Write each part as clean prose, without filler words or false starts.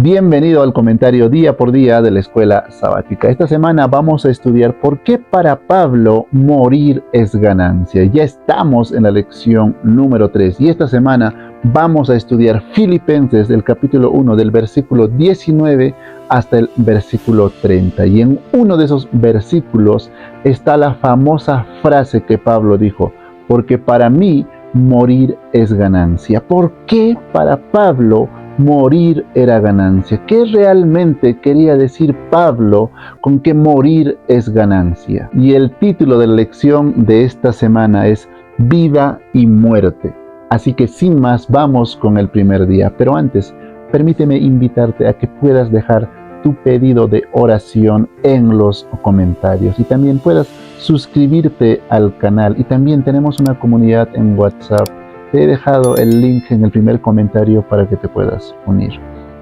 Bienvenido al comentario día por día de la escuela sabática. Esta semana vamos a estudiar por qué para Pablo morir es ganancia. Ya estamos en la lección número 3 y esta semana vamos a estudiar Filipenses del capítulo 1 del versículo 19 hasta el versículo 30. Y en uno de esos versículos está la famosa frase que Pablo dijo: porque para mí morir es ganancia. ¿Por qué para Pablo morir era ganancia? ¿Qué realmente quería decir Pablo con que morir es ganancia? Y el título de la lección de esta semana es Vida y Muerte. Así que sin más, vamos con el primer día. Pero antes, permíteme invitarte a que puedas dejar tu pedido de oración en los comentarios y también puedas suscribirte al canal. Y también tenemos una comunidad en WhatsApp. Te he dejado el link en el primer comentario para que te puedas unir.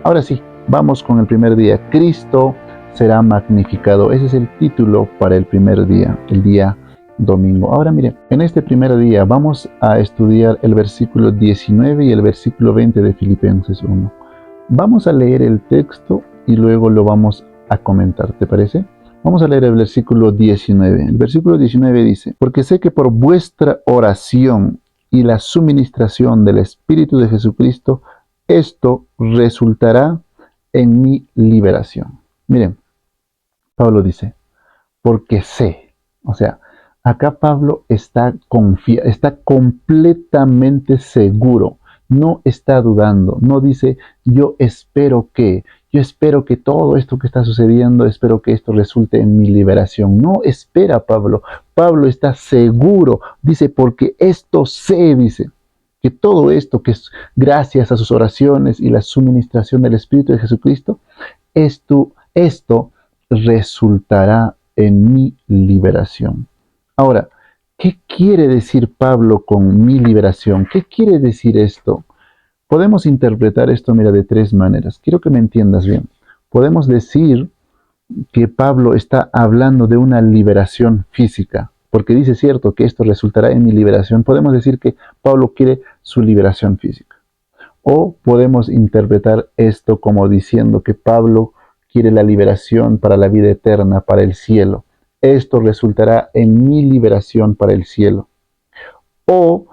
Ahora sí, vamos con el primer día. Cristo será magnificado. Ese es el título para el primer día, el día domingo. Ahora miren, en este primer día vamos a estudiar el versículo 19 y el versículo 20 de Filipenses 1. Vamos a leer el texto y luego lo vamos a comentar, ¿te parece? Vamos a leer el versículo 19. El versículo 19 dice: porque sé que por vuestra oración y la suministración del Espíritu de Jesucristo, esto resultará en mi liberación. Miren, Pablo dice, porque sé. O sea, acá Pablo está completamente seguro. No está dudando. No dice, yo espero que todo esto que está sucediendo, espero que esto resulte en mi liberación. No espera Pablo. Pablo está seguro. Dice, porque esto sé, dice, que todo esto que es gracias a sus oraciones y la suministración del Espíritu de Jesucristo, esto resultará en mi liberación. Ahora, ¿qué quiere decir Pablo con mi liberación? ¿Qué quiere decir esto? Podemos interpretar esto, mira, de tres maneras. Quiero que me entiendas bien. Podemos decir que Pablo está hablando de una liberación física, porque dice, cierto, que esto resultará en mi liberación. Podemos decir que Pablo quiere su liberación física. O podemos interpretar esto como diciendo que Pablo quiere la liberación para la vida eterna, para el cielo. Esto resultará en mi liberación para el cielo. O,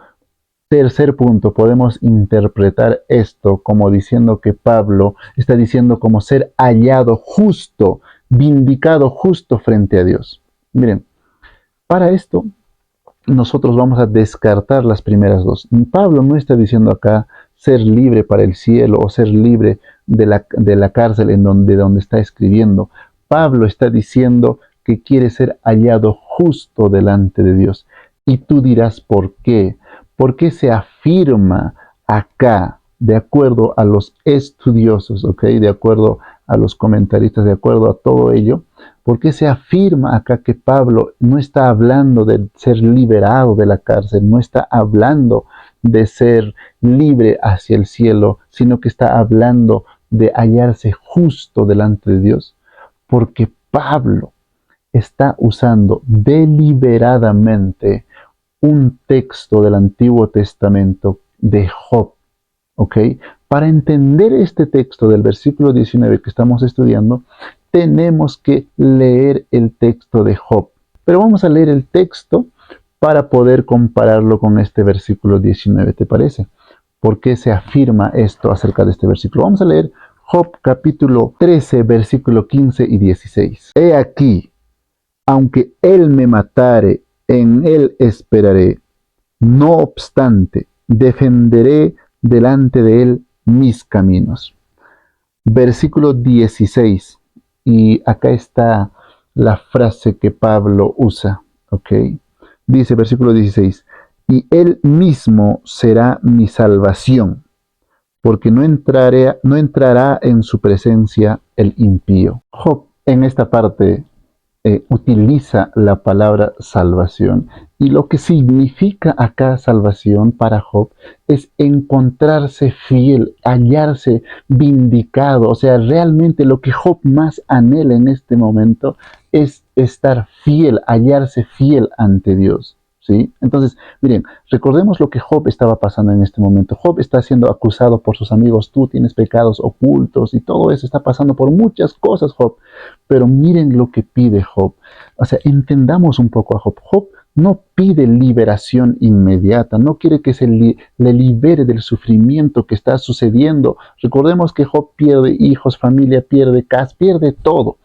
tercer punto, podemos interpretar esto como diciendo que Pablo está diciendo como ser hallado justo, vindicado justo frente a Dios. Miren, para esto nosotros vamos a descartar las primeras dos. Pablo no está diciendo acá ser libre para el cielo o ser libre de la cárcel de donde está escribiendo. Pablo está diciendo que quiere ser hallado justo delante de Dios. Y tú dirás, ¿por qué? ¿Por qué se afirma acá, de acuerdo a los estudiosos, ¿ok? De acuerdo a los comentaristas, de acuerdo a todo ello? ¿Por qué se afirma acá que Pablo no está hablando de ser liberado de la cárcel, no está hablando de ser libre hacia el cielo, sino que está hablando de hallarse justo delante de Dios? Porque Pablo está usando deliberadamente un texto del Antiguo Testamento de Job, ¿ok? Para entender este texto del versículo 19 que estamos estudiando, tenemos que leer el texto de Job. Pero vamos a leer el texto para poder compararlo con este versículo 19, ¿te parece? ¿Por qué se afirma esto acerca de este versículo? Vamos a leer Job capítulo 13, versículo 15 y 16. He aquí, aunque él me matare, en él esperaré. No obstante, defenderé delante de él mis caminos. Versículo 16. Y acá está la frase que Pablo usa, ¿ok? Dice versículo 16, y él mismo será mi salvación, porque no entrará en su presencia el impío. Job en esta parte utiliza la palabra salvación. Y lo que significa acá salvación para Job es encontrarse fiel, hallarse vindicado. O sea, realmente lo que Job más anhela en este momento es estar fiel, hallarse fiel ante Dios. ¿sí? Entonces, miren, recordemos lo que Job estaba pasando en este momento. Job está siendo acusado por sus amigos, tú tienes pecados ocultos y todo eso, está pasando por muchas cosas Job. Pero miren lo que pide Job. O sea, entendamos un poco a Job. Job no pide liberación inmediata, no quiere que le libere del sufrimiento que está sucediendo. Recordemos que Job pierde hijos, familia, pierde casa, pierde todo.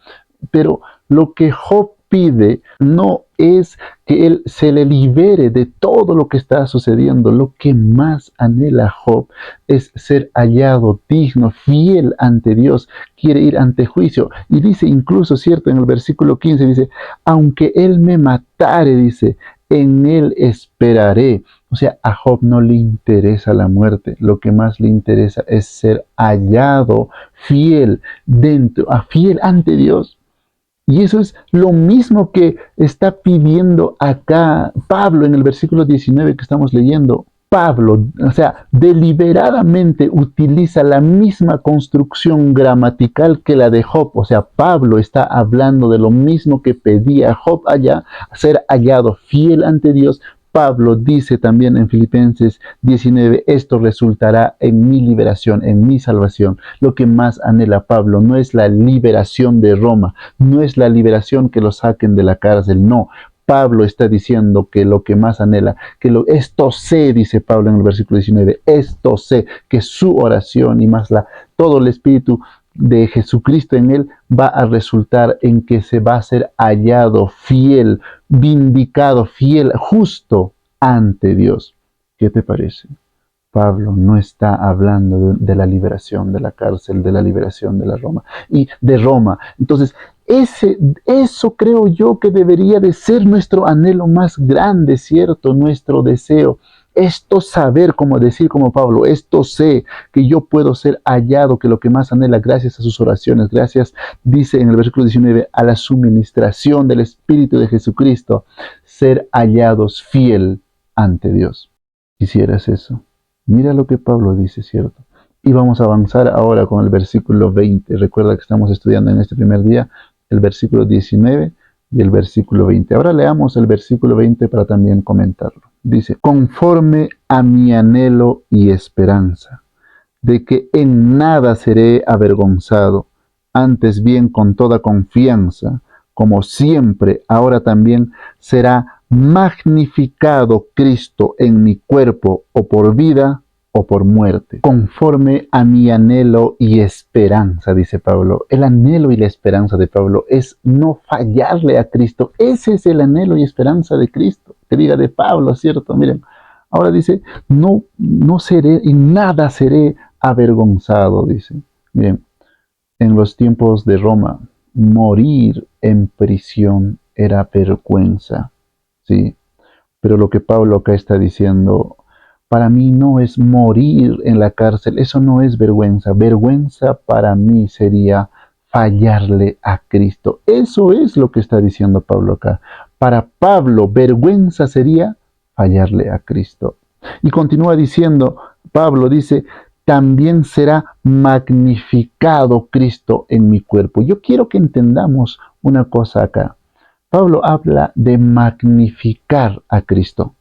Pero lo que Job pide no es que él se le libere de todo lo que está sucediendo. Lo que más anhela Job es ser hallado digno, fiel ante Dios. Quiere ir ante juicio. Y dice incluso, cierto, en el versículo 15, dice, aunque él me matare, dice, en él esperaré. O sea, a Job no le interesa la muerte. Lo que más le interesa es ser hallado fiel fiel ante Dios. Y eso es lo mismo que está pidiendo acá Pablo en el versículo 19 que estamos leyendo. Pablo, o sea, deliberadamente utiliza la misma construcción gramatical que la de Job. O sea, Pablo está hablando de lo mismo que pedía Job allá, ser hallado fiel ante Dios. Pablo dice también en Filipenses 19, esto resultará en mi liberación, en mi salvación. Lo que más anhela Pablo no es la liberación de Roma, no es la liberación que lo saquen de la cárcel, no. Pablo está diciendo que lo que más anhela, esto sé, dice Pablo en el versículo 19, esto sé, que su oración y más todo el Espíritu de Jesucristo en él va a resultar en que se va a ser hallado fiel, vindicado, fiel, justo ante Dios. ¿Qué te parece? Pablo no está hablando de la liberación de la cárcel, de la liberación de la Roma y de Roma. Entonces, eso creo yo que debería de ser nuestro anhelo más grande, ¿cierto? Nuestro deseo. Esto saber, como decir como Pablo, esto sé que yo puedo ser hallado, que lo que más anhela, gracias a sus oraciones, gracias, dice en el versículo 19, a la suministración del Espíritu de Jesucristo, ser hallados fiel ante Dios. ¿Quisieras eso? Mira lo que Pablo dice, ¿cierto? Y vamos a avanzar ahora con el versículo 20. Recuerda que estamos estudiando en este primer día el versículo 19 y el versículo 20. Ahora leamos el versículo 20 para también comentarlo. Dice, conforme a mi anhelo y esperanza, de que en nada seré avergonzado, antes bien con toda confianza, como siempre, ahora también será magnificado Cristo en mi cuerpo, o por vida o por muerte, conforme a mi anhelo y esperanza, dice Pablo. El anhelo y la esperanza de Pablo es no fallarle a Cristo. Ese es el anhelo y esperanza de Cristo, que diga de Pablo, ¿cierto? Miren, ahora dice, no seré y nada seré avergonzado, dice. Miren, en los tiempos de Roma, morir en prisión era vergüenza, ¿sí? Pero lo que Pablo acá está diciendo, para mí no es morir en la cárcel, eso no es vergüenza. Vergüenza para mí sería fallarle a Cristo. Eso es lo que está diciendo Pablo acá. Para Pablo, vergüenza sería fallarle a Cristo. Y continúa diciendo, Pablo dice, también será magnificado Cristo en mi cuerpo. Yo quiero que entendamos una cosa acá. Pablo habla de magnificar a Cristo.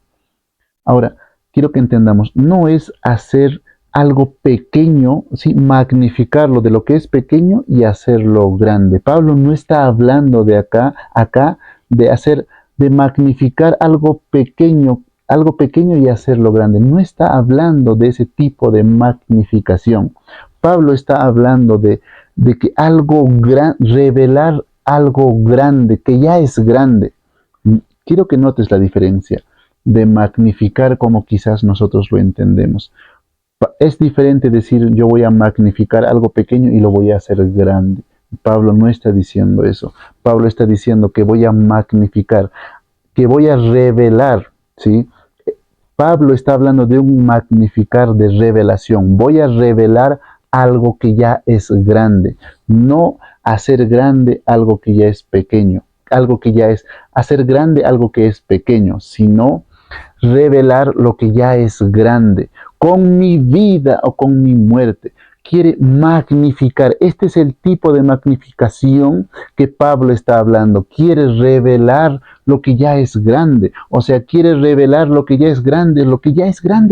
Ahora, quiero que entendamos, no es hacer algo pequeño, ¿sí? Magnificarlo de lo que es pequeño y hacerlo grande. Pablo no está hablando de acá de magnificar algo pequeño y hacerlo grande. No está hablando de ese tipo de magnificación. Pablo está hablando de que revelar algo grande, que ya es grande. Quiero que notes la diferencia de magnificar como quizás nosotros lo entendemos. Es diferente decir yo voy a magnificar algo pequeño y lo voy a hacer grande. Pablo no está diciendo eso. Pablo está diciendo que voy a magnificar, que voy a revelar, ¿sí? Pablo está hablando de un magnificar de revelación. Voy a revelar algo que ya es grande, no hacer grande algo que ya es pequeño, hacer grande algo que es pequeño, sino revelar lo que ya es grande, con mi vida o con mi muerte. quiere magnificar. Este es el tipo de magnificación que Pablo está hablando. Quiere revelar lo que ya es grande. O sea, quiere revelar lo que ya es grande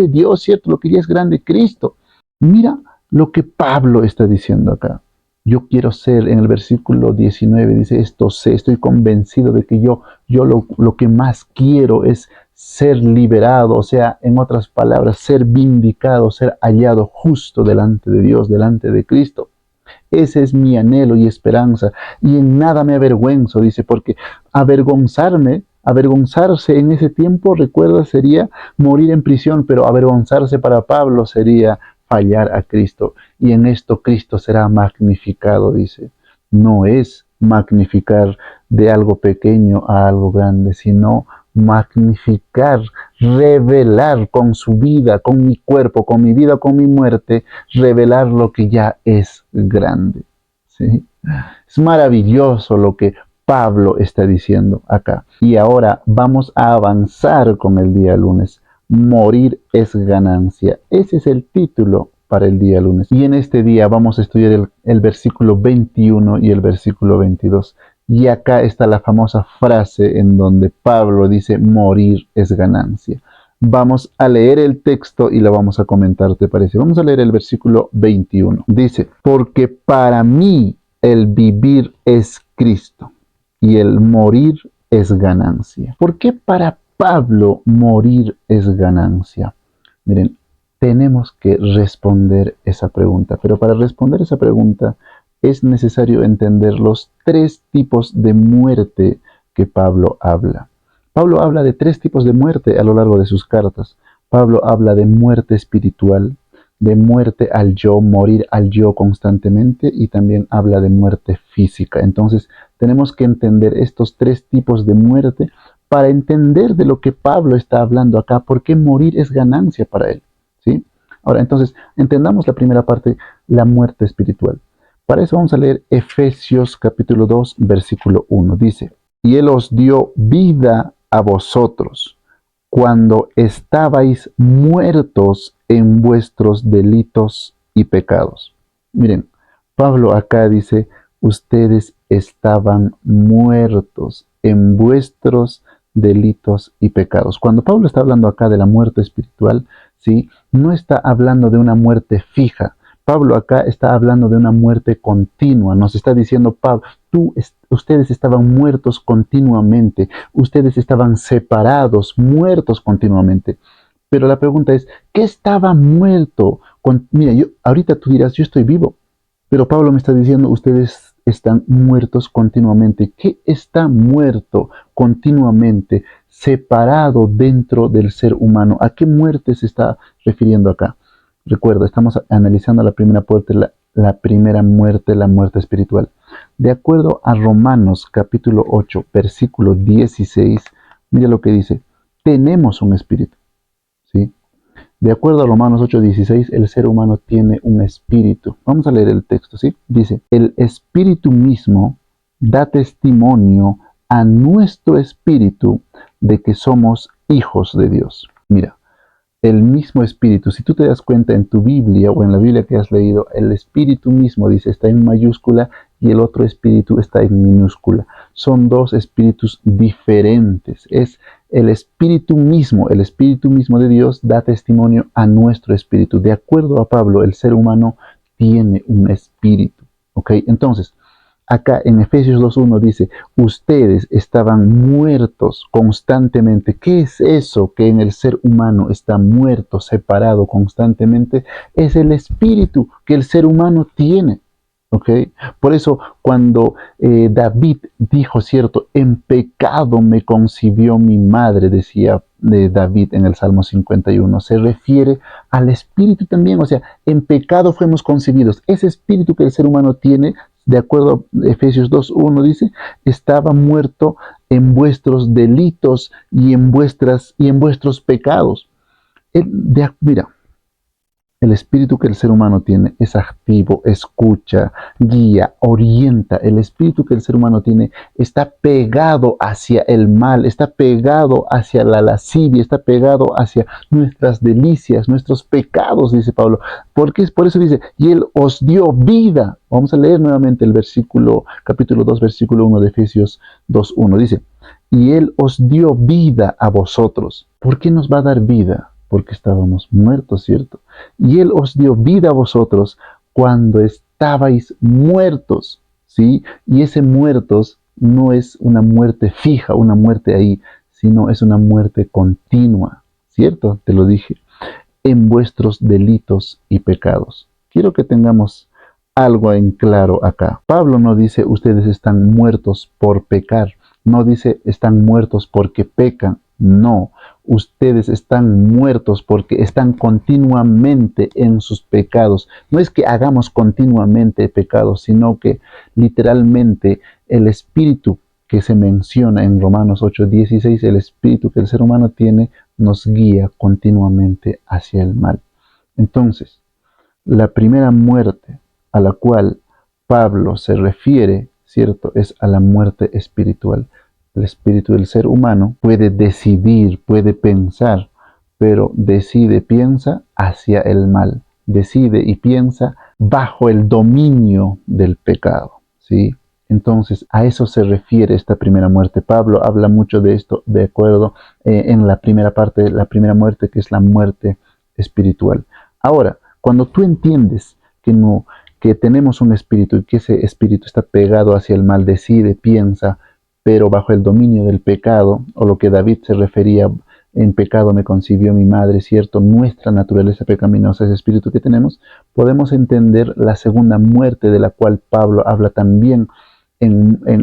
Dios, ¿cierto? Lo que ya es grande Cristo. Mira lo que Pablo está diciendo acá. Yo quiero ser, en el versículo 19 dice, esto sé, estoy convencido de que yo lo que más quiero es ser liberado, o sea, en otras palabras, ser vindicado, ser hallado justo delante de Dios, delante de Cristo. Ese es mi anhelo y esperanza, y en nada me avergüenzo, dice, porque avergonzarse en ese tiempo, recuerda, sería morir en prisión, pero avergonzarse para Pablo sería fallar a Cristo, y en esto Cristo será magnificado, dice. No es magnificar de algo pequeño a algo grande, sino magnificar, revelar con su vida, con mi cuerpo, con mi vida, con mi muerte, revelar lo que ya es grande. ¿Sí? Es maravilloso lo que Pablo está diciendo acá. Y ahora vamos a avanzar con el día lunes. Morir es ganancia. Ese es el título para el día lunes. Y en este día vamos a estudiar el versículo 21 y el versículo 22. Y acá está la famosa frase en donde Pablo dice, morir es ganancia. Vamos a leer el texto y lo vamos a comentar, ¿te parece? Vamos a leer el versículo 21. Dice, porque para mí el vivir es Cristo y el morir es ganancia. ¿Por qué para Pablo morir es ganancia? Miren, tenemos que responder esa pregunta, pero para responder esa pregunta es necesario entender los tres tipos de muerte que Pablo habla. Pablo habla de tres tipos de muerte a lo largo de sus cartas. Pablo habla de muerte espiritual, de muerte al yo, morir al yo constantemente, y también habla de muerte física. Entonces, tenemos que entender estos tres tipos de muerte para entender de lo que Pablo está hablando acá, por qué morir es ganancia para él. ¿Sí? Ahora, entonces, entendamos la primera parte, la muerte espiritual. Para eso vamos a leer Efesios capítulo 2, versículo 1. Dice, y Él os dio vida a vosotros cuando estabais muertos en vuestros delitos y pecados. Miren, Pablo acá dice, ustedes estaban muertos en vuestros delitos y pecados. Cuando Pablo está hablando acá de la muerte espiritual, ¿sí? No está hablando de una muerte fija. Pablo acá está hablando de una muerte continua. Nos está diciendo, Pablo, ustedes estaban muertos continuamente. Ustedes estaban separados, muertos continuamente. Pero la pregunta es, ¿qué estaba muerto? Mira, ahorita tú dirás, yo estoy vivo. Pero Pablo me está diciendo, ustedes están muertos continuamente. ¿Qué está muerto continuamente, separado dentro del ser humano? ¿A qué muerte se está refiriendo acá? Recuerda, estamos analizando la primera muerte, la primera muerte, la muerte espiritual. De acuerdo a Romanos capítulo 8, versículo 16, mira lo que dice, tenemos un espíritu, ¿sí? De acuerdo a Romanos 8:16, el ser humano tiene un espíritu. Vamos a leer el texto, ¿sí? Dice, el espíritu mismo da testimonio a nuestro espíritu de que somos hijos de Dios. Mira, el mismo espíritu, si tú te das cuenta en tu Biblia o en la Biblia que has leído, el espíritu mismo, dice, está en mayúscula y el otro espíritu está en minúscula. Son dos espíritus diferentes. Es el espíritu mismo de Dios da testimonio a nuestro espíritu. De acuerdo a Pablo, el ser humano tiene un espíritu. ¿Ok? Entonces, acá en Efesios 2.1 dice, ustedes estaban muertos constantemente. ¿Qué es eso que en el ser humano está muerto, separado constantemente? Es el espíritu que el ser humano tiene. ¿Ok? Por eso cuando David dijo, cierto, en pecado me concibió mi madre, decía de David en el Salmo 51, se refiere al espíritu también, o sea, en pecado fuimos concebidos. Ese espíritu que el ser humano tiene, de acuerdo a Efesios 2.1 dice, estaba muerto en vuestros delitos y en vuestros pecados. Mira, El espíritu que el ser humano tiene es activo, escucha, guía, orienta. El espíritu que el ser humano tiene está pegado hacia el mal, está pegado hacia la lascivia, está pegado hacia nuestras delicias, nuestros pecados, dice Pablo. Porque por eso dice, y Él os dio vida. Vamos a leer nuevamente el capítulo 2, versículo 1 de Efesios 2:1. Dice, y Él os dio vida a vosotros. ¿Por qué nos va a dar vida? Porque estábamos muertos, ¿cierto? Y Él os dio vida a vosotros cuando estabais muertos, ¿sí? Y ese muertos no es una muerte fija, una muerte ahí, sino es una muerte continua, ¿cierto? Te lo dije, en vuestros delitos y pecados. Quiero que tengamos algo en claro acá. Pablo no dice ustedes están muertos por pecar, no dice están muertos porque pecan, no. Ustedes están muertos porque están continuamente en sus pecados. No es que hagamos continuamente pecados, sino que literalmente el espíritu que se menciona en Romanos 8:16, el espíritu que el ser humano tiene, nos guía continuamente hacia el mal. Entonces, la primera muerte a la cual Pablo se refiere, ¿cierto?, es a la muerte espiritual. El espíritu del ser humano puede decidir, puede pensar, pero decide, piensa hacia el mal. Decide y piensa bajo el dominio del pecado, ¿sí? Entonces, a eso se refiere esta primera muerte. Pablo habla mucho de esto, de acuerdo, en la primera parte, la primera muerte, que es la muerte espiritual. Ahora, cuando tú entiendes que tenemos un espíritu y que ese espíritu está pegado hacia el mal, decide, piensa, pero bajo el dominio del pecado, o lo que David se refería, en pecado me concibió mi madre, ¿cierto? Nuestra naturaleza pecaminosa, ese espíritu que tenemos, podemos entender la segunda muerte de la cual Pablo habla también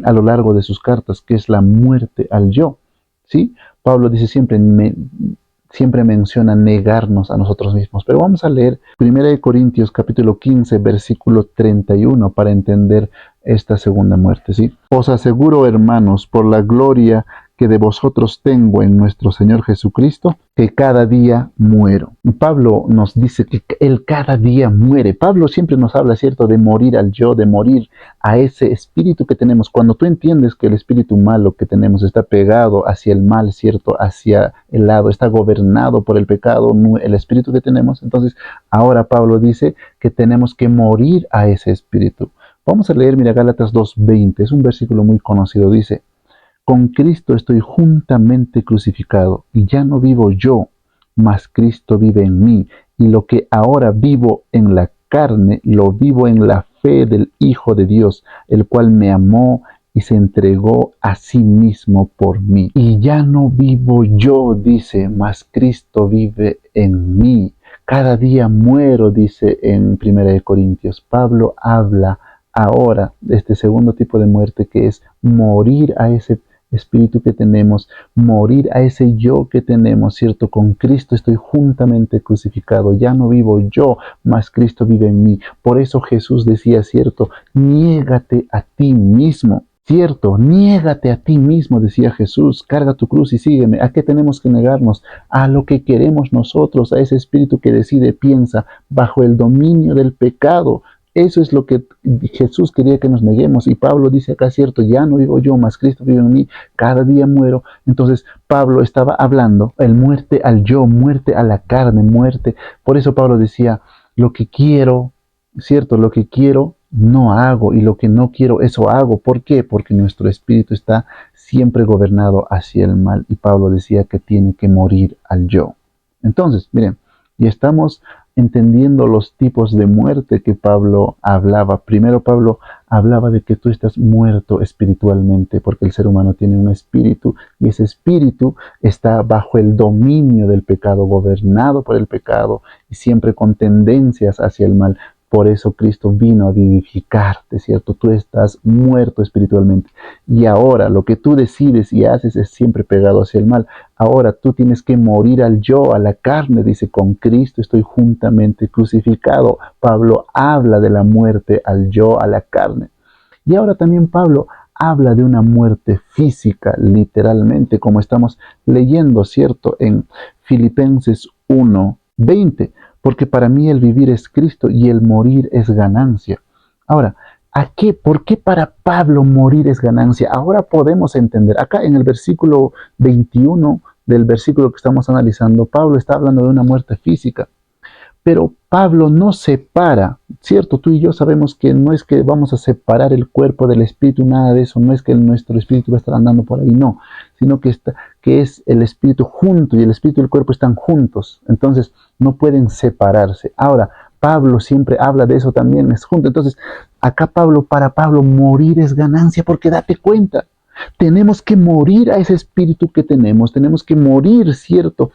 a lo largo de sus cartas, que es la muerte al yo, ¿sí? Pablo dice siempre menciona negarnos a nosotros mismos. Pero vamos a leer 1 Corintios capítulo 15, versículo 31 para entender esta segunda muerte, ¿sí? Os aseguro, hermanos, por la gloria que de vosotros tengo en nuestro Señor Jesucristo, que cada día muero. Pablo nos dice que él cada día muere. Pablo siempre nos habla, ¿cierto?, de morir al yo, de morir a ese espíritu que tenemos. Cuando tú entiendes que el espíritu malo que tenemos está pegado hacia el mal, ¿cierto?, hacia el lado, está gobernado por el pecado, el espíritu que tenemos, entonces ahora Pablo dice que tenemos que morir a ese espíritu. Vamos a leer, mira, Gálatas 2:20, es un versículo muy conocido, dice, con Cristo estoy juntamente crucificado, y ya no vivo yo, mas Cristo vive en mí, y lo que ahora vivo en la carne, lo vivo en la fe del Hijo de Dios, el cual me amó y se entregó a sí mismo por mí. Y ya no vivo yo, dice, mas Cristo vive en mí. Cada día muero, dice en 1 Corintios. Pablo habla ahora de este segundo tipo de muerte, que es morir a ese espíritu que tenemos, morir a ese yo que tenemos, ¿cierto? Con Cristo estoy juntamente crucificado, ya no vivo yo, mas Cristo vive en mí. Por eso Jesús decía, ¿cierto? Niégate a ti mismo. Cierto, niégate a ti mismo, decía Jesús, carga tu cruz y sígueme. ¿A qué tenemos que negarnos? A lo que queremos nosotros, a ese espíritu que decide, piensa, bajo el dominio del pecado. Eso es lo que Jesús quería que nos neguemos. Y Pablo dice acá, cierto, ya no vivo yo, mas Cristo vive en mí, cada día muero. Entonces Pablo estaba hablando, el muerte al yo, muerte a la carne, muerte. Por eso Pablo decía, lo que quiero, cierto, lo que quiero no hago, y lo que no quiero, eso hago. ¿Por qué? Porque nuestro espíritu está siempre gobernado hacia el mal. Y Pablo decía que tiene que morir al yo. Entonces, miren, y estamos entendiendo los tipos de muerte que Pablo hablaba. Primero Pablo hablaba de que tú estás muerto espiritualmente, porque el ser humano tiene un espíritu, y ese espíritu está bajo el dominio del pecado, gobernado por el pecado, y siempre con tendencias hacia el mal. Por eso Cristo vino a vivificarte, ¿cierto? Tú estás muerto espiritualmente. Y ahora lo que tú decides y haces es siempre pegado hacia el mal. Ahora tú tienes que morir al yo, a la carne. Dice, con Cristo estoy juntamente crucificado. Pablo habla de la muerte al yo, a la carne. Y ahora también Pablo habla de una muerte física, literalmente, como estamos leyendo, ¿cierto? En Filipenses 1:20. porque para mí el vivir es Cristo y el morir es ganancia. Ahora, ¿por qué para Pablo morir es ganancia? Ahora podemos entender. Acá en el versículo 21 del versículo que estamos analizando, Pablo está hablando de una muerte física. Pero Pablo no separa, ¿cierto? Tú y yo sabemos que no es que vamos a separar el cuerpo del espíritu, nada de eso, no es que nuestro espíritu va a estar andando por ahí, no, sino que es el espíritu junto y el espíritu y el cuerpo están juntos, entonces no pueden separarse. Ahora, Pablo siempre habla de eso también, es junto. Entonces, para Pablo, morir es ganancia, porque date cuenta, tenemos que morir a ese espíritu que tenemos que morir, ¿cierto?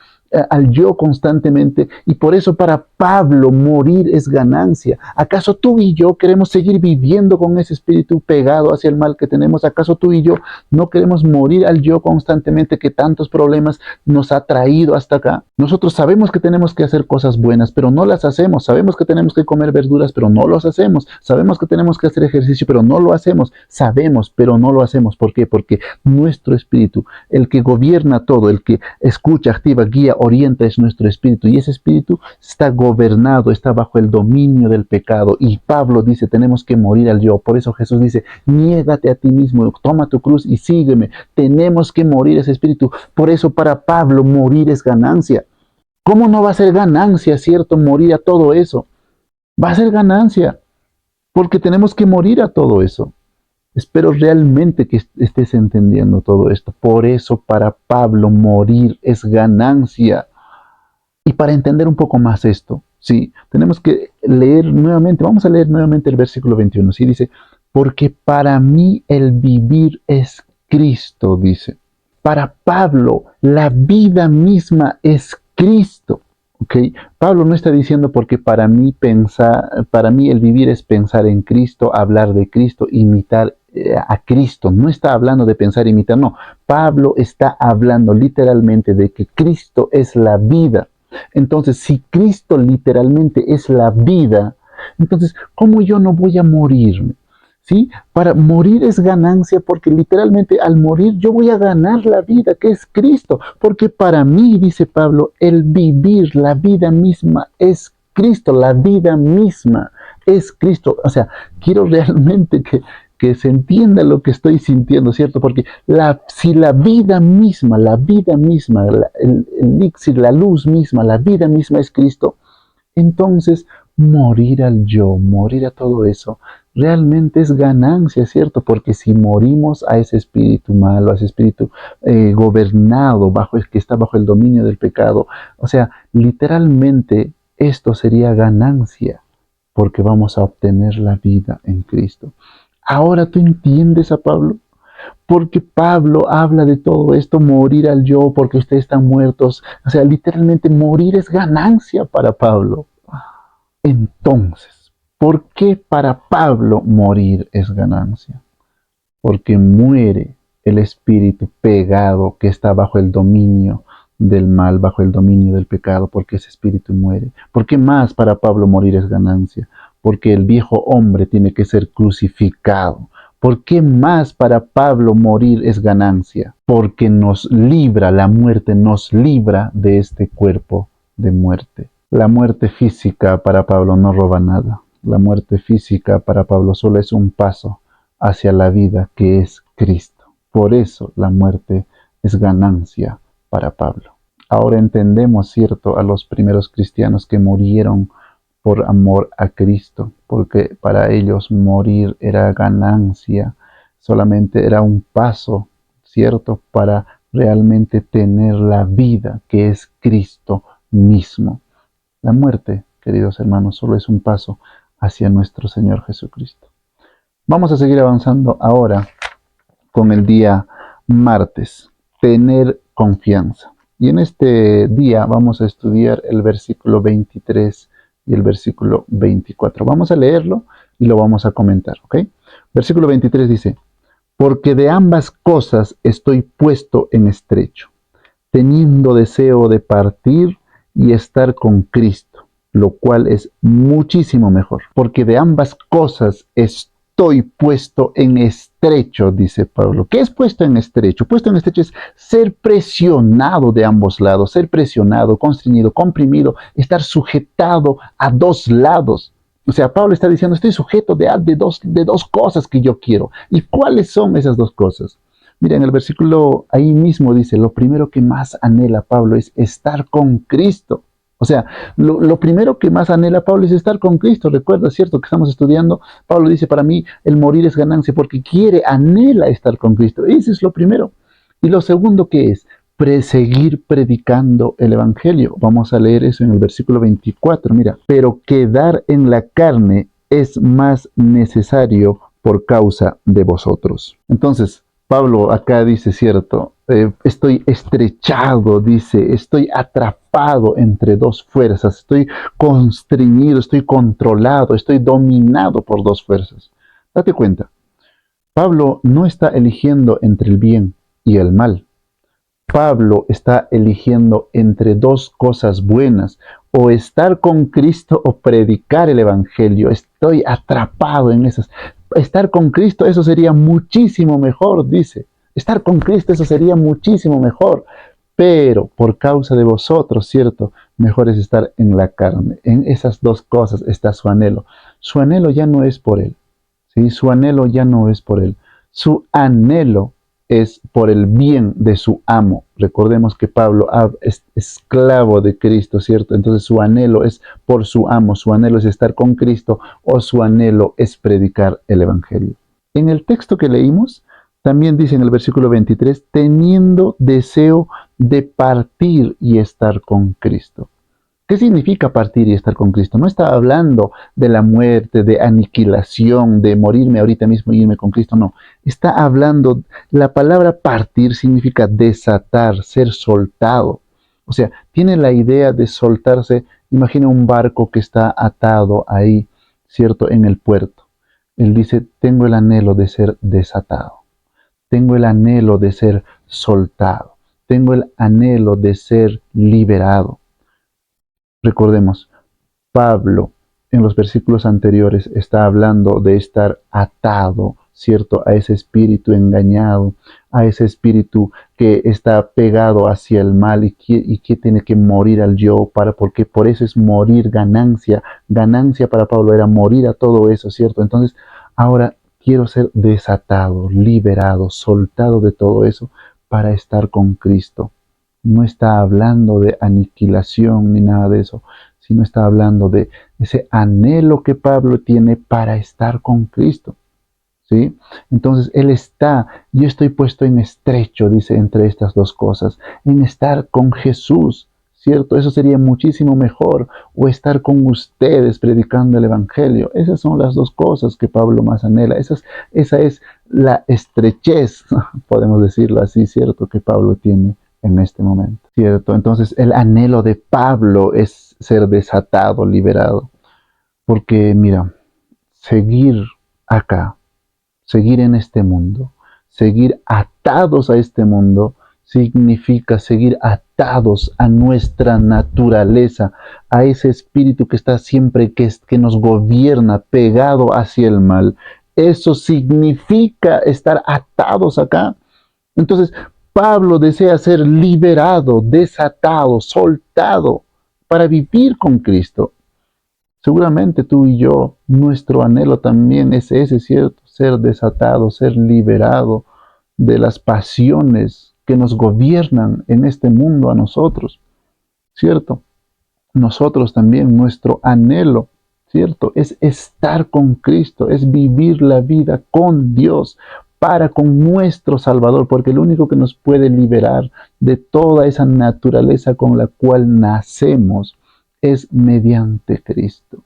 Al yo constantemente, y por eso para Pablo morir es ganancia. ¿Acaso tú y yo queremos seguir viviendo con ese espíritu pegado hacia el mal que tenemos? ¿Acaso tú y yo no queremos morir al yo constantemente que tantos problemas nos ha traído hasta acá? Nosotros sabemos que tenemos que hacer cosas buenas, pero no las hacemos. Sabemos que tenemos que comer verduras, pero no los hacemos. Sabemos que tenemos que hacer ejercicio, pero no lo hacemos. Sabemos, pero no lo hacemos. ¿Por qué? Porque nuestro espíritu, el que gobierna todo, el que escucha, activa, guía, orienta, es nuestro espíritu, y ese espíritu está gobernado, está bajo el dominio del pecado. Y Pablo dice, tenemos que morir al yo. Por eso Jesús dice, niégate a ti mismo, toma tu cruz y sígueme. Tenemos que morir ese espíritu. Por eso para Pablo morir es ganancia. ¿Cómo no va a ser ganancia, cierto, morir a todo eso? Va a ser ganancia, porque tenemos que morir a todo eso. Espero realmente que estés entendiendo todo esto. Por eso para Pablo morir es ganancia. Y para entender un poco más esto, sí, tenemos que leer nuevamente, vamos a leer nuevamente el versículo 21. Sí, dice, porque para mí el vivir es Cristo, dice. Para Pablo la vida misma es Cristo. ¿Okay? Pablo no está diciendo porque para mí el vivir es pensar en Cristo, hablar de Cristo, imitar a Cristo. No está hablando de pensar e imitar, no. Pablo está hablando literalmente de que Cristo es la vida. Entonces, si Cristo literalmente es la vida, entonces, ¿cómo yo no voy a morirme? ¿Sí? Para morir es ganancia, porque literalmente al morir yo voy a ganar la vida, que es Cristo. Porque para mí, dice Pablo, el vivir, la vida misma es Cristo, la vida misma es Cristo. O sea, quiero realmente que se entienda lo que estoy sintiendo, ¿cierto? Porque si la vida misma, el elixir, la luz misma, la vida misma es Cristo, entonces morir al yo, morir a todo eso, realmente es ganancia, ¿cierto? Porque si morimos a ese espíritu malo, a ese espíritu gobernado, que está bajo el dominio del pecado, o sea, literalmente esto sería ganancia, porque vamos a obtener la vida en Cristo. Ahora tú entiendes a Pablo, porque Pablo habla de todo esto, morir al yo, porque ustedes están muertos. O sea, literalmente morir es ganancia para Pablo. Entonces, ¿por qué para Pablo morir es ganancia? Porque muere el espíritu pegado que está bajo el dominio del mal, bajo el dominio del pecado, porque ese espíritu muere. ¿Por qué más para Pablo morir es ganancia? Porque el viejo hombre tiene que ser crucificado. ¿Por qué más para Pablo morir es ganancia? Porque la muerte nos libra de este cuerpo de muerte. La muerte física para Pablo no roba nada. La muerte física para Pablo solo es un paso hacia la vida que es Cristo. Por eso la muerte es ganancia para Pablo. Ahora entendemos, ¿cierto?, a los primeros cristianos que murieron por amor a Cristo, porque para ellos morir era ganancia, solamente era un paso, ¿cierto?, para realmente tener la vida que es Cristo mismo. La muerte, queridos hermanos, solo es un paso hacia nuestro Señor Jesucristo. Vamos a seguir avanzando ahora con el día martes, tener confianza. Y en este día vamos a estudiar el versículo 23 y el versículo 24. Vamos a leerlo y lo vamos a comentar, ¿ok? Versículo 23 dice, porque de ambas cosas estoy puesto en estrecho, teniendo deseo de partir y estar con Cristo, lo cual es muchísimo mejor, porque de ambas cosas estoy estoy puesto en estrecho, dice Pablo. ¿Qué es puesto en estrecho? Puesto en estrecho es ser presionado de ambos lados, ser presionado, constreñido, comprimido, estar sujetado a dos lados. O sea, Pablo está diciendo, estoy sujeto de dos cosas que yo quiero. ¿Y cuáles son esas dos cosas? Mira, en el versículo ahí mismo dice, lo primero que más anhela Pablo es estar con Cristo. O sea, lo primero que más anhela Pablo es estar con Cristo. Recuerda, ¿cierto? Que estamos estudiando. Pablo dice, para mí el morir es ganancia porque anhela estar con Cristo. Ese es lo primero. Y lo segundo que es, seguir predicando el Evangelio. Vamos a leer eso en el versículo 24. Mira, pero quedar en la carne es más necesario por causa de vosotros. Entonces, Pablo acá dice, cierto, estoy estrechado, dice, estoy atrapado entre dos fuerzas, estoy constreñido, estoy controlado, estoy dominado por dos fuerzas. Date cuenta, Pablo no está eligiendo entre el bien y el mal. Pablo está eligiendo entre dos cosas buenas, o estar con Cristo o predicar el Evangelio. Estoy atrapado en esas. Estar con Cristo, eso sería muchísimo mejor, dice. Estar con Cristo, eso sería muchísimo mejor. Pero por causa de vosotros, ¿cierto? Mejor es estar en la carne. En esas dos cosas está su anhelo. Su anhelo ya no es por él. ¿Sí? Su anhelo ya no es por él. Su anhelo es por el bien de su amo. Recordemos que Pablo es esclavo de Cristo, ¿cierto? Entonces su anhelo es por su amo, su anhelo es estar con Cristo o su anhelo es predicar el Evangelio. En el texto que leímos, también dice en el versículo 23, teniendo deseo de partir y estar con Cristo. ¿Qué significa partir y estar con Cristo? No está hablando de la muerte, de aniquilación, de morirme ahorita mismo y irme con Cristo, no. Está hablando, la palabra partir significa desatar, ser soltado. O sea, tiene la idea de soltarse. Imagina un barco que está atado ahí, ¿cierto? En el puerto. Él dice, tengo el anhelo de ser desatado. Tengo el anhelo de ser soltado. Tengo el anhelo de ser liberado. Recordemos, Pablo en los versículos anteriores está hablando de estar atado, ¿cierto? A ese espíritu engañado, a ese espíritu que está pegado hacia el mal y que tiene que morir al yo, porque por eso es morir ganancia. Ganancia para Pablo era morir a todo eso, ¿cierto? Entonces, ahora quiero ser desatado, liberado, soltado de todo eso para estar con Cristo. No está hablando de aniquilación ni nada de eso, sino está hablando de ese anhelo que Pablo tiene para estar con Cristo. ¿Sí? Entonces yo estoy puesto en estrecho, dice, entre estas dos cosas, en estar con Jesús, ¿cierto? Eso sería muchísimo mejor, o estar con ustedes predicando el Evangelio. Esas son las dos cosas que Pablo más anhela. Esa es la estrechez, podemos decirlo así, ¿cierto? Que Pablo tiene en este momento, ¿cierto? Entonces el anhelo de Pablo es ser desatado, liberado, porque mira, seguir acá, seguir en este mundo, seguir atados a este mundo, significa seguir atados a nuestra naturaleza, a ese espíritu que está siempre, que nos gobierna, pegado hacia el mal. Eso significa estar atados acá. Entonces, Pablo desea ser liberado, desatado, soltado para vivir con Cristo. Seguramente tú y yo, nuestro anhelo también es ese, ¿cierto? Ser desatado, ser liberado de las pasiones que nos gobiernan en este mundo a nosotros, ¿cierto? Nosotros también, nuestro anhelo, ¿cierto? Es estar con Cristo, es vivir la vida con Dios, con nuestro Salvador, porque el único que nos puede liberar de toda esa naturaleza con la cual nacemos es mediante Cristo.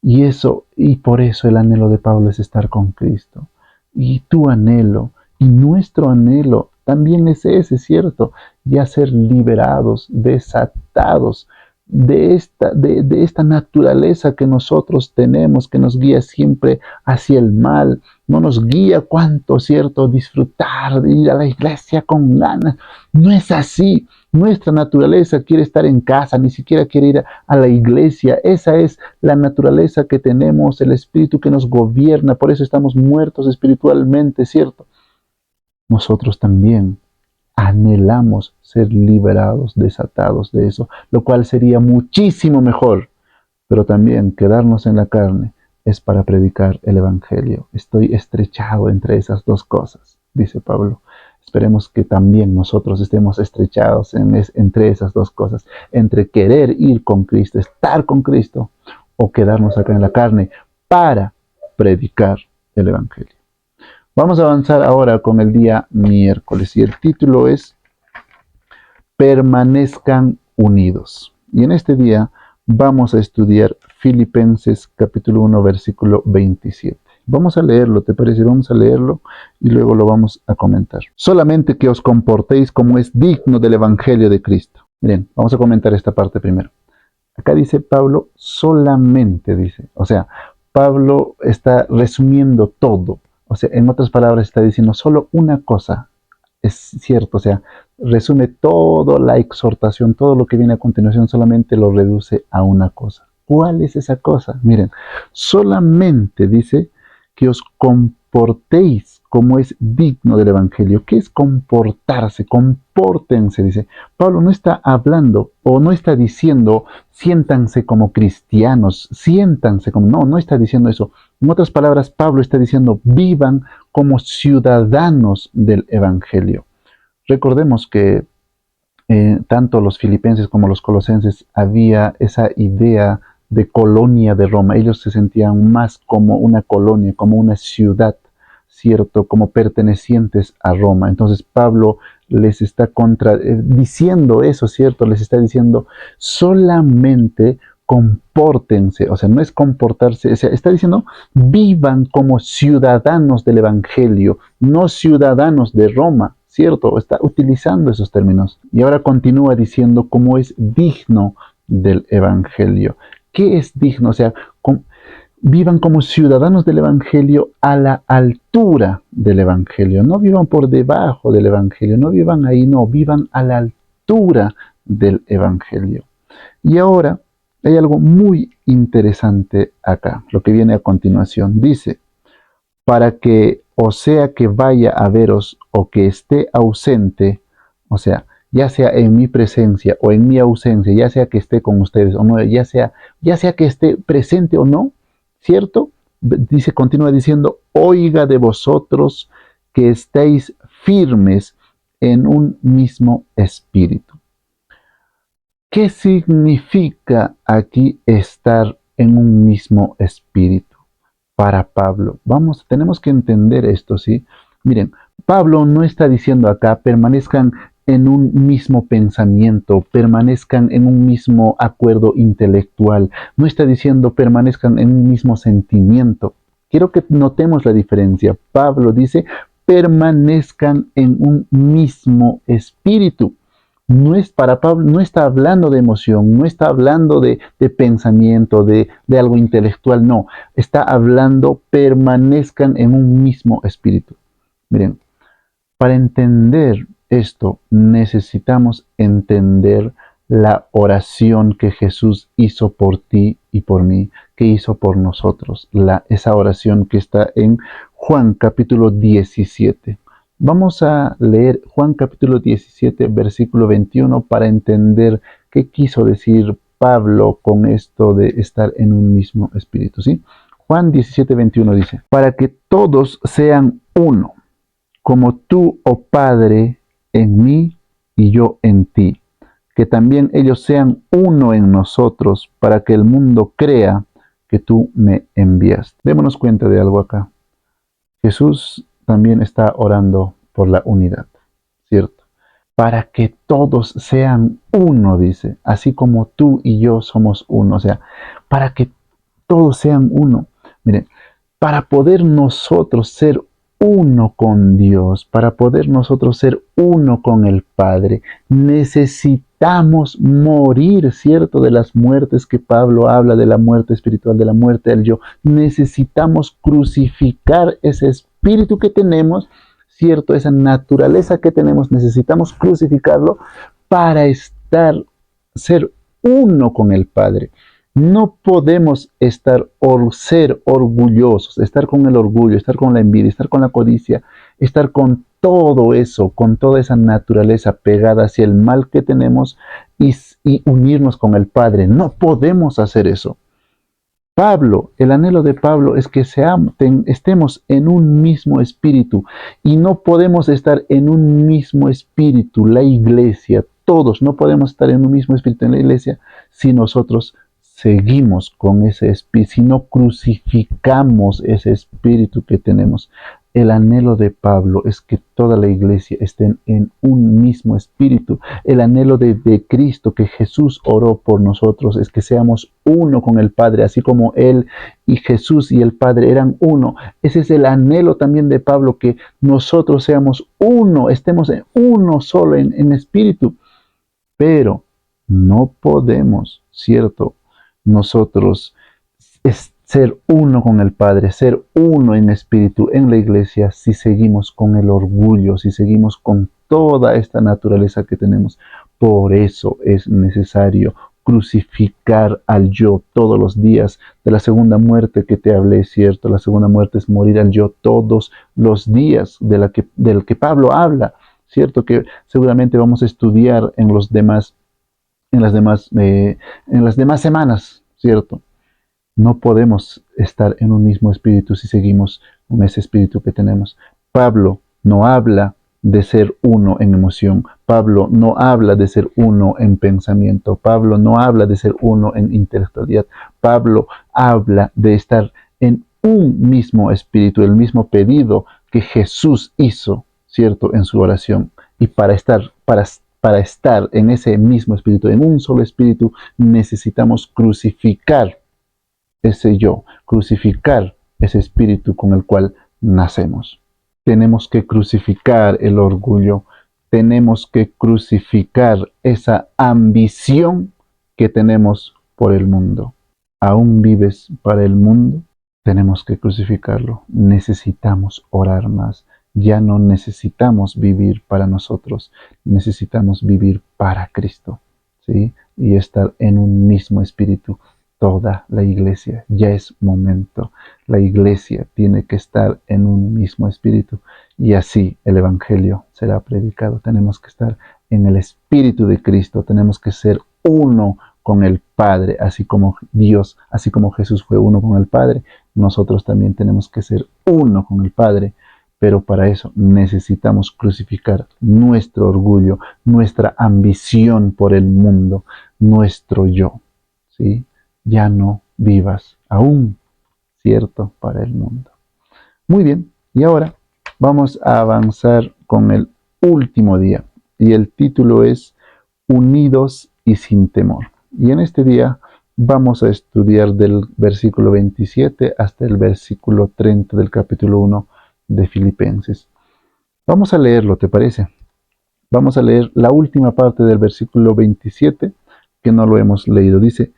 Y por eso el anhelo de Pablo es estar con Cristo. Y tu anhelo y nuestro anhelo también es ese, ¿cierto? Ya ser liberados, desatados de esta naturaleza que nosotros tenemos, que nos guía siempre hacia el mal, no nos guía cuánto, ¿cierto?, disfrutar de ir a la iglesia con ganas. No es así. Nuestra naturaleza quiere estar en casa, ni siquiera quiere ir a la iglesia. Esa es la naturaleza que tenemos, el espíritu que nos gobierna. Por eso estamos muertos espiritualmente, ¿cierto? Nosotros también anhelamos ser liberados, desatados de eso, lo cual sería muchísimo mejor. Pero también quedarnos en la carne es para predicar el Evangelio. Estoy estrechado entre esas dos cosas, dice Pablo. Esperemos que también nosotros estemos estrechados entre esas dos cosas, entre querer ir con Cristo, estar con Cristo, o quedarnos acá en la carne para predicar el Evangelio. Vamos a avanzar ahora con el día miércoles y el título es Permanezcan unidos. Y en este día vamos a estudiar Filipenses capítulo 1 versículo 27. Vamos a leerlo, ¿te parece? Vamos a leerlo y luego lo vamos a comentar. Solamente que os comportéis como es digno del Evangelio de Cristo. Bien, vamos a comentar esta parte primero. Acá dice Pablo, solamente dice. O sea, Pablo está resumiendo todo. O sea, en otras palabras está diciendo solo una cosa. Es cierto, o sea, resume toda la exhortación, todo lo que viene a continuación, solamente lo reduce a una cosa. ¿Cuál es esa cosa? Miren, solamente dice que os comportéis como es digno del Evangelio. ¿Qué es comportarse? Compórtense, dice. Pablo no está hablando o no está diciendo siéntanse como cristianos, siéntanse como... No, no está diciendo eso. En otras palabras, Pablo está diciendo vivan como ciudadanos del Evangelio. Recordemos que tanto los filipenses como los colosenses había esa idea de colonia de Roma. Ellos se sentían más como una colonia, como una ciudad, ¿cierto? Como pertenecientes a Roma. Entonces Pablo les está diciendo eso, ¿cierto? Les está diciendo solamente compórtense, o sea, no es comportarse, o sea, está diciendo vivan como ciudadanos del Evangelio, no ciudadanos de Roma, ¿cierto? Está utilizando esos términos. Y ahora continúa diciendo cómo es digno del Evangelio. ¿Qué es digno? O sea, vivan como ciudadanos del Evangelio a la altura del Evangelio. No vivan por debajo del Evangelio, no vivan ahí, no, vivan a la altura del Evangelio. Y ahora hay algo muy interesante acá, lo que viene a continuación. Dice, para que o sea que vaya a veros o que esté ausente, o sea, ya sea en mi presencia o en mi ausencia, ya sea que esté con ustedes o no, ya sea que esté presente o no, ¿cierto? Dice, continúa diciendo, oiga de vosotros que estéis firmes en un mismo espíritu. ¿Qué significa aquí estar en un mismo espíritu? Para Pablo. Tenemos que entender esto, ¿sí? Miren, Pablo no está diciendo acá, permanezcan en un mismo pensamiento, permanezcan en un mismo acuerdo intelectual. No está diciendo permanezcan en un mismo sentimiento. Quiero que notemos la diferencia. Pablo dice, permanezcan en un mismo espíritu. No es para Pablo, no está hablando de emoción, no está hablando de pensamiento, de algo intelectual, no. Está hablando, permanezcan en un mismo espíritu. Miren, para entender esto necesitamos entender la oración que Jesús hizo por ti y por mí, que hizo por nosotros. Esa oración que está en Juan capítulo 17. Vamos a leer Juan capítulo 17, versículo 21 para entender qué quiso decir Pablo con esto de estar en un mismo espíritu, ¿sí? Juan 17, 21 dice, para que todos sean uno, como tú, oh Padre, en mí y yo en ti, que también ellos sean uno en nosotros, para que el mundo crea que tú me enviaste. Démonos cuenta de algo acá. Jesús también está orando por la unidad, ¿cierto? Para que todos sean uno, dice, así como tú y yo somos uno, o sea, para que todos sean uno. Miren, para poder nosotros ser uno con Dios, para poder nosotros ser uno con el Padre, necesitamos morir, ¿cierto? De las muertes que Pablo habla, de la muerte espiritual, de la muerte del yo. Necesitamos crucificar ese espíritu que tenemos, ¿cierto? Esa naturaleza que tenemos, necesitamos crucificarlo para ser uno con el Padre. No podemos ser orgullosos, estar con el orgullo, estar con la envidia, estar con la codicia, estar con todo eso, con toda esa naturaleza pegada hacia el mal que tenemos y unirnos con el Padre. No podemos hacer eso. Pablo, el anhelo de Pablo es que estemos en un mismo espíritu y no podemos estar en un mismo espíritu, la iglesia, todos no podemos estar en un mismo espíritu en la iglesia si nosotros seguimos con ese espíritu, si no crucificamos ese espíritu que tenemos. El anhelo de Pablo es que toda la iglesia esté en un mismo espíritu. El anhelo de Cristo, que Jesús oró por nosotros, es que seamos uno con el Padre, así como Él y Jesús y el Padre eran uno. Ese es el anhelo también de Pablo, que nosotros seamos uno, estemos en uno solo en espíritu. Pero no podemos, ¿cierto? Nosotros ser uno con el Padre, ser uno en espíritu en la iglesia si seguimos con el orgullo, si seguimos con toda esta naturaleza que tenemos. Por eso es necesario crucificar al yo todos los días. De la segunda muerte que te hablé, ¿cierto? La segunda muerte es morir al yo todos los días del que Pablo habla, ¿cierto? Que seguramente vamos a estudiar en las demás semanas, ¿cierto? No podemos estar en un mismo espíritu si seguimos con ese espíritu que tenemos. Pablo no habla de ser uno en emoción. Pablo no habla de ser uno en pensamiento. Pablo no habla de ser uno en intelectualidad. Pablo habla de estar en un mismo espíritu, el mismo pedido que Jesús hizo, ¿cierto?, en su oración. Y para estar en ese mismo espíritu, en un solo espíritu, necesitamos crucificar ese yo, crucificar ese espíritu con el cual nacemos. Tenemos que crucificar el orgullo, tenemos que crucificar esa ambición que tenemos por el mundo. ¿Aún vives para el mundo? Tenemos que crucificarlo. Necesitamos orar más. Ya no necesitamos vivir para nosotros, necesitamos vivir para Cristo, ¿sí? Y estar en un mismo espíritu. Toda la iglesia, ya es momento. La iglesia tiene que estar en un mismo espíritu y así el evangelio será predicado. Tenemos que estar en el espíritu de Cristo, tenemos que ser uno con el Padre, así como Dios, así como Jesús fue uno con el Padre, nosotros también tenemos que ser uno con el Padre. Pero para eso necesitamos crucificar nuestro orgullo, nuestra ambición por el mundo, nuestro yo, ¿sí? Ya no vivas aún, ¿cierto?, para el mundo. Muy bien, y ahora vamos a avanzar con el último día. Y el título es Unidos y sin temor. Y en este día vamos a estudiar del versículo 27 hasta el versículo 30 del capítulo 1 de Filipenses. Vamos a leerlo, ¿te parece? Vamos a leer la última parte del versículo 27, que no lo hemos leído. Dice: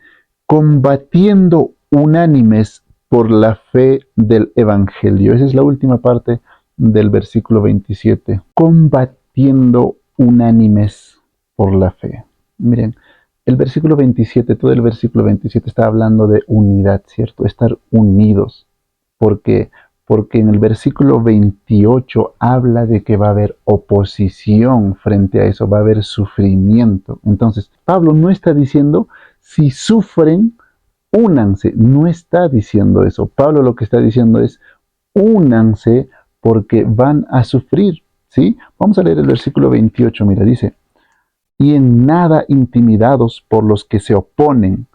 combatiendo unánimes por la fe del Evangelio. Esa es la última parte del versículo 27. Combatiendo unánimes por la fe. Miren, el versículo 27, todo el versículo 27 está hablando de unidad, ¿cierto? Estar unidos. ¿Por qué? Porque en el versículo 28 habla de que va a haber oposición frente a eso, va a haber sufrimiento. Entonces, Pablo no está diciendo: si sufren, únanse. No está diciendo eso. Pablo lo que está diciendo es: únanse porque van a sufrir, ¿sí? Vamos a leer el versículo 28, mira, dice: y en nada intimidados por los que se oponen,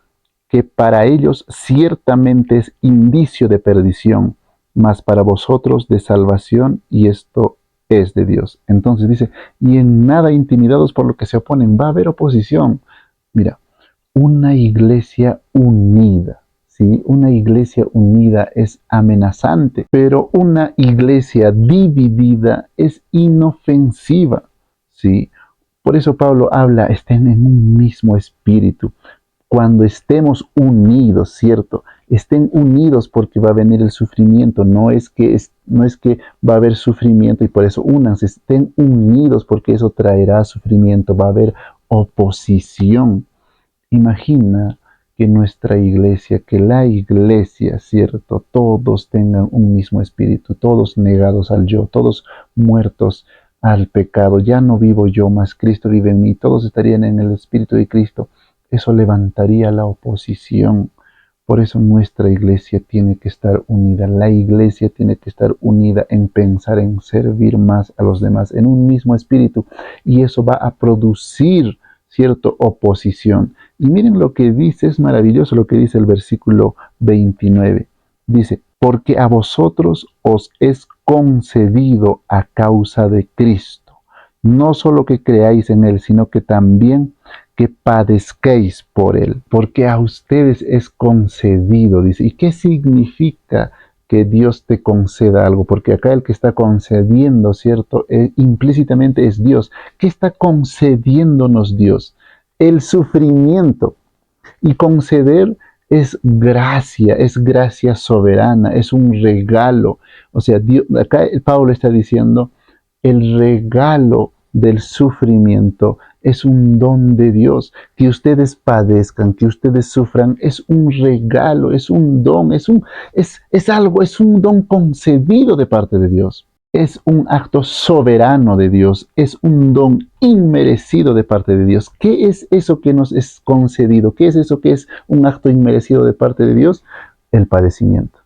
que para ellos ciertamente es indicio de perdición, mas para vosotros de salvación, y esto es de Dios. Entonces dice: y en nada intimidados por lo que se oponen. Va a haber oposición. Mira, una iglesia unida, ¿sí? Una iglesia unida es amenazante, pero una iglesia dividida es inofensiva, ¿sí? Por eso Pablo habla, estén en un mismo espíritu. Cuando estemos unidos, ¿cierto? Estén unidos porque va a venir el sufrimiento. No es que va a haber sufrimiento y por eso únanse. Estén unidos porque eso traerá sufrimiento. Va a haber oposición. Imagina que nuestra iglesia, que la iglesia, ¿cierto? Todos tengan un mismo espíritu, todos negados al yo, todos muertos al pecado. Ya no vivo yo, mas Cristo vive en mí. Todos estarían en el espíritu de Cristo. Eso levantaría la oposición. Por eso nuestra iglesia tiene que estar unida. La iglesia tiene que estar unida en pensar, en servir más a los demás, en un mismo espíritu. Y eso va a producir, ¿cierto?, oposición. Y miren lo que dice, es maravilloso lo que dice el versículo 29. Dice, porque a vosotros os es concedido a causa de Cristo, no solo que creáis en Él, sino que también que padezcáis por Él, porque a ustedes es concedido, dice. ¿Y qué significa que Dios te conceda algo? Porque acá el que está concediendo, ¿cierto? Implícitamente es Dios. ¿Qué está concediéndonos Dios? El sufrimiento. Y conceder es gracia soberana, es un regalo. O sea, Dios, acá Pablo está diciendo, el regalo del sufrimiento es un don de Dios. Que ustedes padezcan, que ustedes sufran, es un regalo, es un don, es algo, es un don concedido de parte de Dios. Es un acto soberano de Dios, es un don inmerecido de parte de Dios. ¿Qué es eso que nos es concedido? ¿Qué es eso que es un acto inmerecido de parte de Dios? El padecimiento,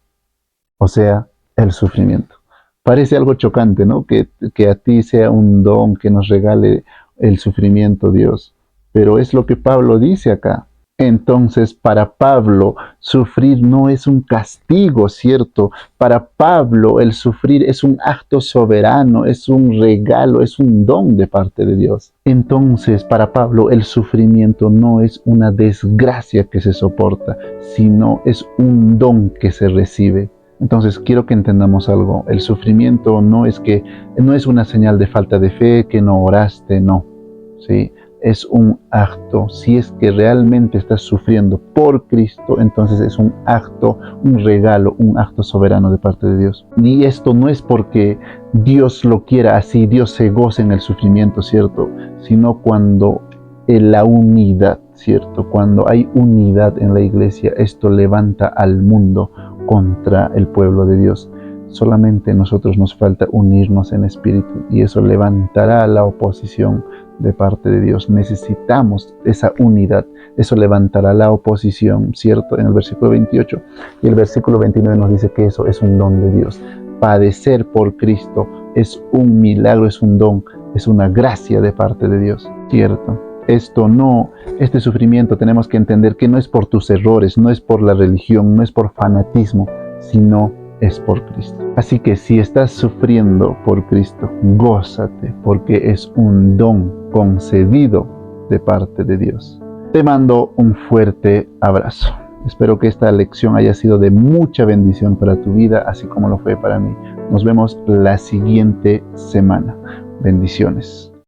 o sea, el sufrimiento. Parece algo chocante, ¿no? Que a ti sea un don que nos regale el sufrimiento Dios. Pero es lo que Pablo dice acá. Entonces, para Pablo, sufrir no es un castigo, ¿cierto? Para Pablo, el sufrir es un acto soberano, es un regalo, es un don de parte de Dios. Entonces, para Pablo, el sufrimiento no es una desgracia que se soporta, sino es un don que se recibe. Entonces, quiero que entendamos algo. El sufrimiento no es una señal de falta de fe, que no oraste, no. ¿Sí? Es un acto. Si es que realmente estás sufriendo por Cristo, entonces es un acto, un regalo, un acto soberano de parte de Dios. Y esto no es porque Dios lo quiera así, Dios se goza en el sufrimiento, ¿cierto? Sino cuando en la unidad, ¿cierto? Cuando hay unidad en la iglesia, esto levanta al mundo contra el pueblo de Dios. Solamente a nosotros nos falta unirnos en espíritu y eso levantará la oposición de parte de Dios. Necesitamos esa unidad. Eso levantará la oposición, ¿cierto? En el versículo 28 y el versículo 29 nos dice que eso es un don de Dios. Padecer por Cristo es un milagro, es un don, es una gracia de parte de Dios, ¿cierto? Este sufrimiento tenemos que entender que no es por tus errores, no es por la religión, no es por fanatismo, sino es por Cristo. Así que si estás sufriendo por Cristo, gózate, porque es un don concedido de parte de Dios. Te mando un fuerte abrazo. Espero que esta lección haya sido de mucha bendición para tu vida, así como lo fue para mí. Nos vemos la siguiente semana. Bendiciones.